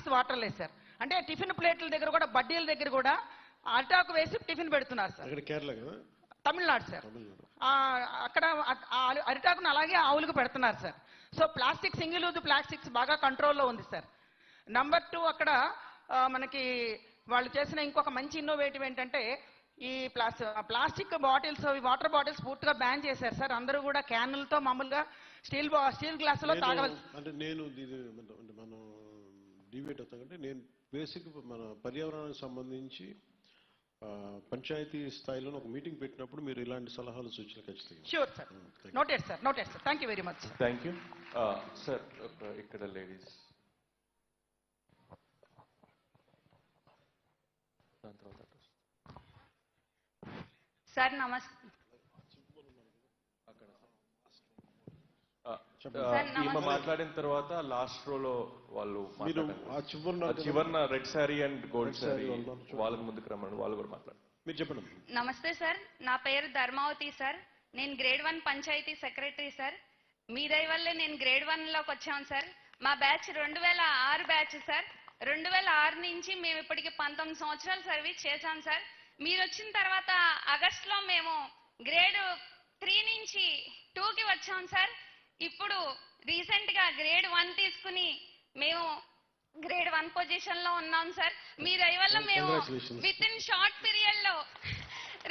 With water లేదు sir. అంటే tiffin ప్లేట్ల దగ్గర కూడా, బడ్డీల దగ్గర కూడా అరిటాకు వేసి టిఫిన్ పెడుతున్నారు సార్. కేరళ కదా, తమిళనాడు సార్. అక్కడ అరిటాకును అలాగే ఆవులకు పెడుతున్నారు sir. So plastic, single use plastics బాగా కంట్రోల్లో ఉంది సార్. నంబర్ 2, అక్కడ మనకి వాళ్ళు చేసిన ఇంకొక మంచి ఇన్నోవేటివ్ ఏంటంటే ఈ ప్లాస్టిక్ బాటిల్స్, వాటర్ బాటిల్స్ పూర్తిగా బ్యాన్ చేశారు సార్. అందరూ కూడా క్యాన్లతో మామూలుగా స్టీల్ గ్లాసులో తాగవలసి. అంటే నేను మనం డిబేట్ అవుతామంటే నేను బేసిక్ మన పర్యావరణానికి సంబంధించి పంచాయతీ స్థాయిలో ఒక మీటింగ్ పెట్టినప్పుడు మీరు ఇలాంటి సలహాలు సూచనలు ఖచ్చితంగా. Sure sir, noted sir, noted sir. Thank you very much. Thank you sir. ఇక్కడ లేడీస్, సార్ నమస్తే. మాట్లాడిన తర్వాత లాస్ట్ రోలో వాళ్ళు చివరిన red sari and gold sari వాళ్ళకి ముందుకు రమ్మని వాళ్ళు కూడా మాట్లాడారు. మీరు చెప్పండి. నమస్తే సార్, నా పేరు ధర్మావతి సార్. నేను గ్రేడ్ 1 పంచాయతీ సెక్రటరీ సార్. మీ దయ వల్లే నేను గ్రేడ్ 1లోకి వచ్చాను సార్. మా బ్యాచ్ 2006 బ్యాచ్ సార్. 2006 నుంచి మేము ఇప్పటికి 19 సంవత్సరాలు సర్వీస్ చేశాం సార్. మీరు వచ్చిన తర్వాత ఆగస్టులో మేము గ్రేడ్ 3 నుంచి 2కి వచ్చాం సార్. ఇప్పుడు రీసెంట్ గా గ్రేడ్ 1 తీసుకుని మేము గ్రేడ్ 1 పొజిషన్ లో ఉన్నాం సార్. మీ దయ వల్ల మేము విత్ ఇన్ షార్ట్ పీరియడ్ లో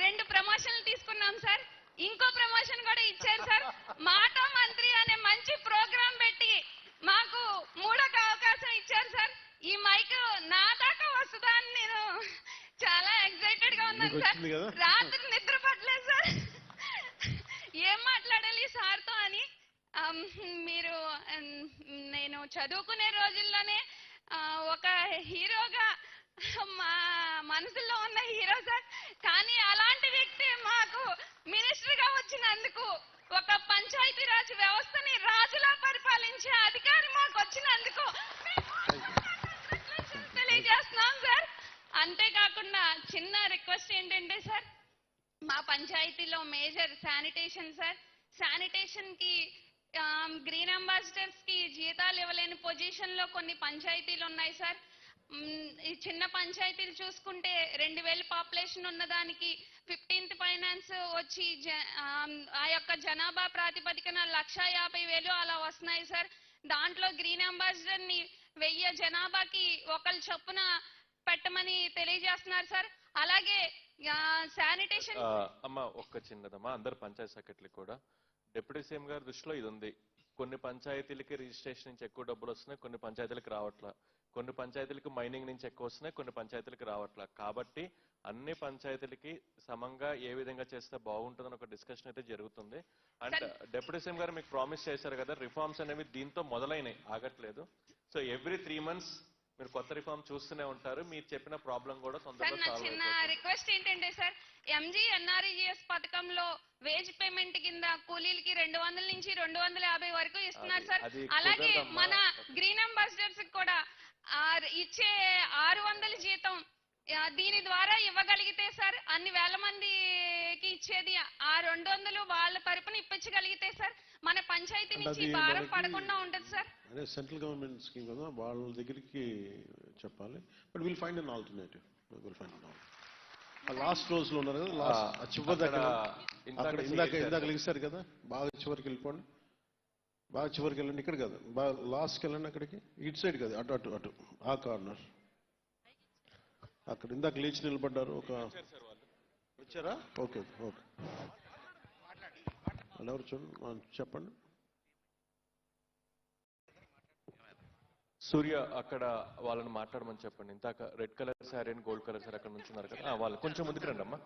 2 ప్రమోషన్లు తీసుకున్నాం సార్. ఇంకో ప్రమోషన్ కూడా ఇచ్చారు సార్. మాట మంత్రి అనే మంచి ప్రోగ్రాం పెట్టి మాకు 3వ అవకాశం ఇచ్చారు సార్. ఈ మైక్ నా దాకా వస్తుందా అని నేను చాలా ఎక్సైటెడ్ గా ఉన్నాను సార్. రాత్రి నిద్ర పట్టలేదు సార్, ఏం మాట్లాడాలి సార్తో అని. మీరు నేను చదువుకునే రోజుల్లోనే ఒక హీరోగా మా మనసులో ఉన్న హీరో సార్. కానీ అలాంటి వ్యక్తి మాకు మినిస్టర్ గా వచ్చినందుకు, ఒక పంచాయతీరాజ్ వ్యవస్థని రాజులా పరిపాలించే అధికారి మాకు వచ్చినందుకు తెలియజేస్తున్నాం సార్. అంతేకాకుండా చిన్న రిక్వెస్ట్ ఏంటంటే సార్, మా పంచాయతీలో మేజర్ శానిటేషన్ సార్. శానిటేషన్ కి గ్రీన్ అంబాసిడర్స్ కి జీతాలు ఇవ్వలేని పొజిషన్ లో కొన్ని పంచాయతీలు ఉన్నాయి సార్. ఈ చిన్న పంచాయతీలు చూసుకుంటే 2000 పాపులేషన్ ఉన్నదానికి 15th ఫైనాన్స్ వచ్చి ఆ యొక్క జనాభా ప్రాతిపదికన 1,50,000 అలా వస్తున్నాయి సార్. దాంట్లో గ్రీన్ అంబాసిడర్ ని 1000 జనాభాకి ఒకళ్ళు చొప్పున పెట్టమని తెలియజేస్తున్నారు సార్. అలాగే శానిటేషన్ అమ్మ ఒక్క చిన్నదమ్మా, అందరు పంచాయతీ సెక్రటరీ కూడా డిప్యూటీ సీఎం గారి దృష్టిలో ఇది ఉంది. కొన్ని పంచాయతీలకి రిజిస్ట్రేషన్ నుంచి ఎక్కువ డబ్బులు వస్తున్నాయి, కొన్ని పంచాయతీలకు రావట్లా. కొన్ని పంచాయతీలకు మైనింగ్ నుంచి ఎక్కువ వస్తున్నాయి, కొన్ని పంచాయతీలకు రావట్లా. కాబట్టి అన్ని పంచాయతీలకి సమంగా ఏ విధంగా చేస్తే బాగుంటుందని ఒక డిస్కషన్ అయితే జరుగుతుంది. అండ్ డిప్యూటీ సీఎం గారు మీకు ప్రామిస్ చేశారు కదా, రిఫార్మ్స్ అనేవి దీంతో మొదలైనవి, ఆగట్లేదు. సో ఎవ్రీ 3 months మీరు కొత్త రిఫార్మ్ చూస్తూనే ఉంటారు. మీరు చెప్పిన ప్రాబ్లం కూడా తొందరగా సాల్వ్ చిన్న రిక్వెస్ట్ ఏంటంటే సార్, ఎంజీ ఎన్ఆర్ఈజీఎస్ పథకంలో వేజ్ పేమెంట్ కింద కూలీలకి 200 నుంచి 250 వరకు ఇస్తున్నారు సార్. అలాగే మన గ్రీన్ అంబాసిడర్స్ కూడా ఇచ్చే 600 జీతం దీని ద్వారా ఇవ్వగలిగితే సార్, అన్ని వేల మందికి ఇచ్చేది ఆ 200 వాళ్ళ తరపున ఇప్పించగలిగితే సార్ మన పంచాయతీ నుంచి భారం పడకుండా ఉంటుంది సార్. అదే సెంట్రల్ గవర్నమెంట్ స్కీమ్ కదా, వాళ్ళ దగ్గరికి చెప్పాలి. But will find an alternative. Last రోజులో ఉన్నారు కదా, లాస్ట్ చివరి దగ్గర ఇందాక లెగిస్తారు కదా, బాగా చివరికి వెళ్ళిపోండి, బాగా చివరికి వెళ్ళండి. ఇక్కడ కదా, బాగా లాస్ట్కి వెళ్ళండి. అక్కడికి ఇటు సైడ్ కదా, అటు అటు అటు ఆ కార్నర్ అక్కడ ఇందాక లేచి నిలబడ్డారు. ఒక వచ్చారా? ఓకే ఓకే, వాళ్ళు ఎవరు చూడండి, చెప్పండి. సూర్య, అక్కడ వాళ్ళని మాట్లాడమని చెప్పండి. ఇందాక red colour sari and gold colour sari అక్కడ నుంచి ఉన్నారు కదా, వాళ్ళు కొంచెం ముందుకు రండి అమ్మా.